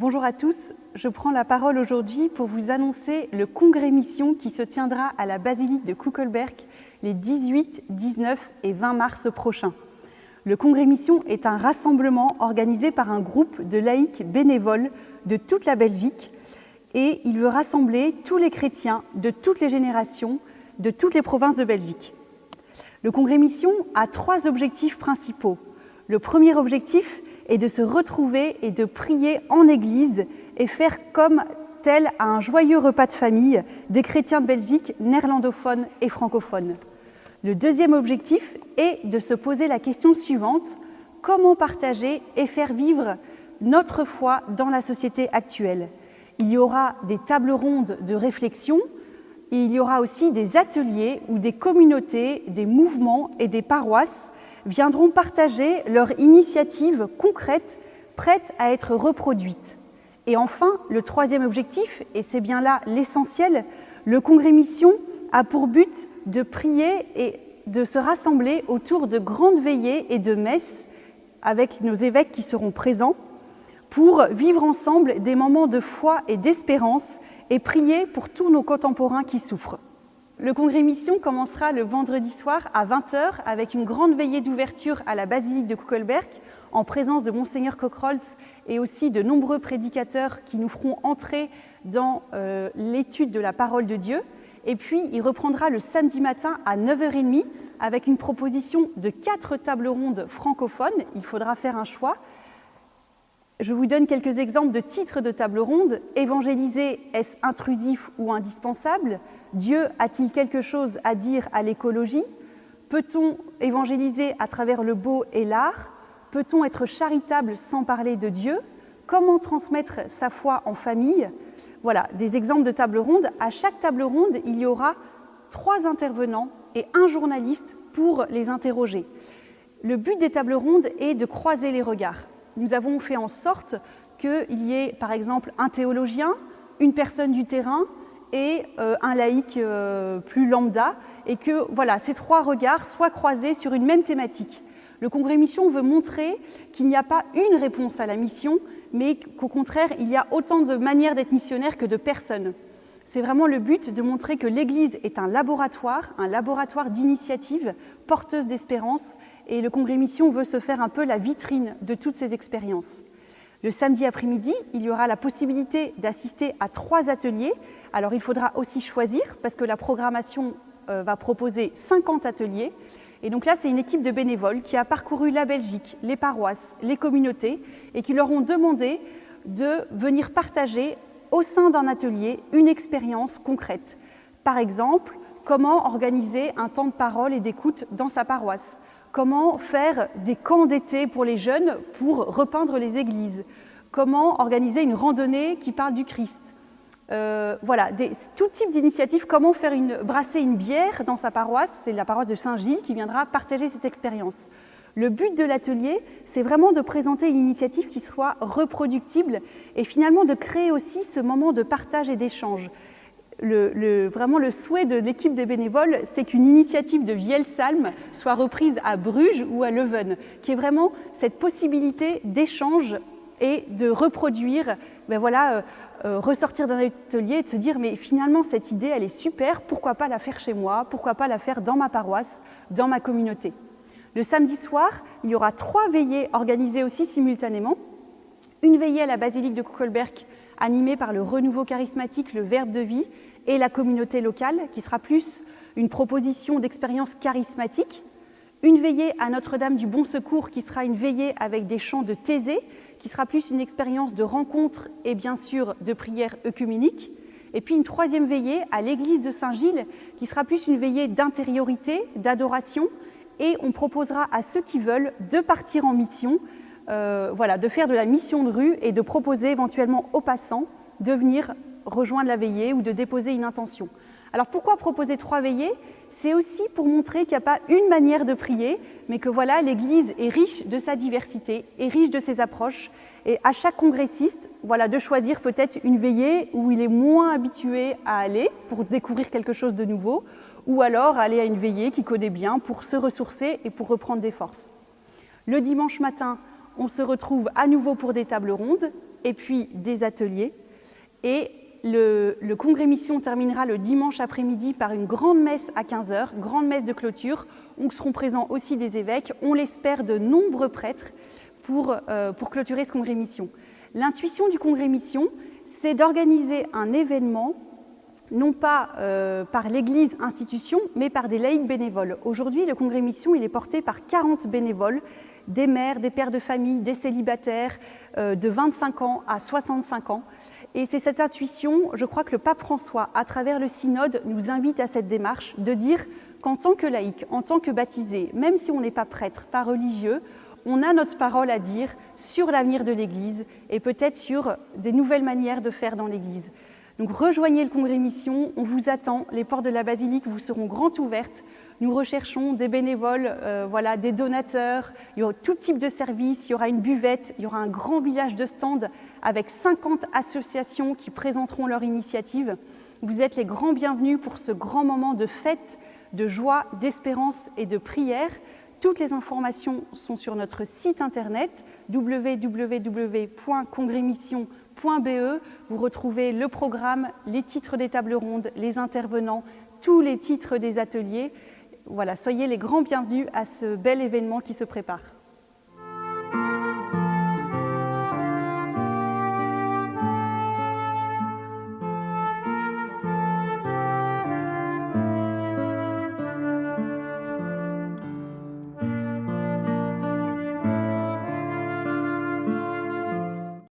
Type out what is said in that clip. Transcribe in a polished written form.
Bonjour à tous, je prends la parole aujourd'hui pour vous annoncer le congrès mission qui se tiendra à la basilique de Kuckelberg les 18, 19 et 20 mars prochains. Le congrès mission est un rassemblement organisé par un groupe de laïcs bénévoles de toute la Belgique et il veut rassembler tous les chrétiens de toutes les générations, de toutes les provinces de Belgique. Le congrès mission a 3 objectifs principaux. Le premier objectif est de se retrouver et de prier en Église et faire comme tel à un joyeux repas de famille des chrétiens de Belgique néerlandophones et francophones. Le deuxième objectif est de se poser la question suivante: comment partager et faire vivre notre foi dans la société actuelle? Il y aura des tables rondes de réflexion, et il y aura aussi des ateliers où des communautés, des mouvements et des paroisses viendront partager leurs initiatives concrètes prêtes à être reproduites. Et enfin, le troisième objectif, et c'est bien là l'essentiel, le congrès mission a pour but de prier et de se rassembler autour de grandes veillées et de messes avec nos évêques qui seront présents pour vivre ensemble des moments de foi et d'espérance et prier pour tous nos contemporains qui souffrent. Le congrès mission commencera le vendredi soir à 20h avec une grande veillée d'ouverture à la basilique de Kuckelberg en présence de Monseigneur Cockrols et aussi de nombreux prédicateurs qui nous feront entrer dans l'étude de la parole de Dieu. Et puis, il reprendra le samedi matin à 9h30 avec une proposition de 4 tables rondes francophones. Il faudra faire un choix. Je vous donne quelques exemples de titres de table ronde. Évangéliser, est-ce intrusif ou indispensable? Dieu a-t-il quelque chose à dire à l'écologie? Peut-on évangéliser à travers le beau et l'art? Peut-on être charitable sans parler de Dieu? Comment transmettre sa foi en famille? Voilà, des exemples de table ronde. À chaque table ronde, il y aura 3 intervenants et un journaliste pour les interroger. Le but des tables rondes est de croiser les regards. Nous avons fait en sorte qu'il y ait, par exemple, un théologien, une personne du terrain et un laïc plus lambda, et que voilà, ces 3 regards soient croisés sur une même thématique. Le congrès mission veut montrer qu'il n'y a pas une réponse à la mission, mais qu'au contraire, il y a autant de manières d'être missionnaire que de personnes. C'est vraiment le but de montrer que l'Église est un laboratoire d'initiatives porteuses d'espérance, et le congrès mission veut se faire un peu la vitrine de toutes ces expériences. Le samedi après-midi, il y aura la possibilité d'assister à 3 ateliers. Alors il faudra aussi choisir, parce que la programmation va proposer 50 ateliers. Et donc là, c'est une équipe de bénévoles qui a parcouru la Belgique, les paroisses, les communautés, et qui leur ont demandé de venir partager au sein d'un atelier une expérience concrète. Par exemple, comment organiser un temps de parole et d'écoute dans sa paroisse? Comment faire des camps d'été pour les jeunes pour repeindre les églises? Comment organiser une randonnée qui parle du Christ? Voilà, tout type d'initiative. Comment faire brasser une bière dans sa paroisse? C'est la paroisse de Saint-Gilles qui viendra partager cette expérience. Le but de l'atelier, c'est vraiment de présenter une initiative qui soit reproductible et finalement de créer aussi ce moment de partage et d'échange. Vraiment le souhait de l'équipe des bénévoles, c'est qu'une initiative de Vielsalm soit reprise à Bruges ou à Leuven, qui est vraiment cette possibilité d'échange et de reproduire, ressortir d'un atelier et de se dire mais finalement cette idée elle est super, pourquoi pas la faire chez moi, pourquoi pas la faire dans ma paroisse, dans ma communauté. Le samedi soir, il y aura 3 veillées organisées aussi simultanément. Une veillée à la basilique de Kuckelberg animée par le renouveau charismatique, le Verbe de vie et la communauté locale, qui sera plus une proposition d'expérience charismatique. Une veillée à Notre-Dame du Bon Secours, qui sera une veillée avec des chants de thésée, qui sera plus une expérience de rencontre et bien sûr de prière œcuménique. Et puis une 3e veillée à l'église de Saint-Gilles, qui sera plus une veillée d'intériorité, d'adoration. Et on proposera à ceux qui veulent de partir en mission, de faire de la mission de rue et de proposer éventuellement aux passants de venir rejoindre la veillée ou de déposer une intention. Alors pourquoi proposer 3 veillées? C'est aussi pour montrer qu'il n'y a pas une manière de prier, mais que voilà, l'Église est riche de sa diversité, est riche de ses approches, et à chaque congressiste, de choisir peut-être une veillée où il est moins habitué à aller pour découvrir quelque chose de nouveau, ou alors aller à une veillée qu'il connaît bien pour se ressourcer et pour reprendre des forces. Le dimanche matin, on se retrouve à nouveau pour des tables rondes et puis des ateliers. Et le congrès mission terminera le dimanche après-midi par une grande messe à 15h, grande messe de clôture, où seront présents aussi des évêques, on l'espère de nombreux prêtres, pour clôturer ce congrès mission. L'intuition du congrès mission, c'est d'organiser un événement, non pas par l'Église institution, mais par des laïcs bénévoles. Aujourd'hui, le congrès mission, il est porté par 40 bénévoles, des mères, des pères de famille, des célibataires, de 25 ans à 65 ans. Et c'est cette intuition, je crois que le pape François, à travers le synode, nous invite à cette démarche de dire qu'en tant que laïc, en tant que baptisé, même si on n'est pas prêtre, pas religieux, on a notre parole à dire sur l'avenir de l'Église et peut-être sur des nouvelles manières de faire dans l'Église. Donc rejoignez le congrès mission, on vous attend, les portes de la basilique vous seront grandes ouvertes. Nous recherchons des bénévoles, des donateurs, il y aura tout type de services, il y aura une buvette, il y aura un grand village de stands avec 50 associations qui présenteront leur initiative. Vous êtes les grands bienvenus pour ce grand moment de fête, de joie, d'espérance et de prière. Toutes les informations sont sur notre site internet www.congrésmission.be. Vous retrouvez le programme, les titres des tables rondes, les intervenants, tous les titres des ateliers. Voilà, soyez les grands bienvenus à ce bel événement qui se prépare.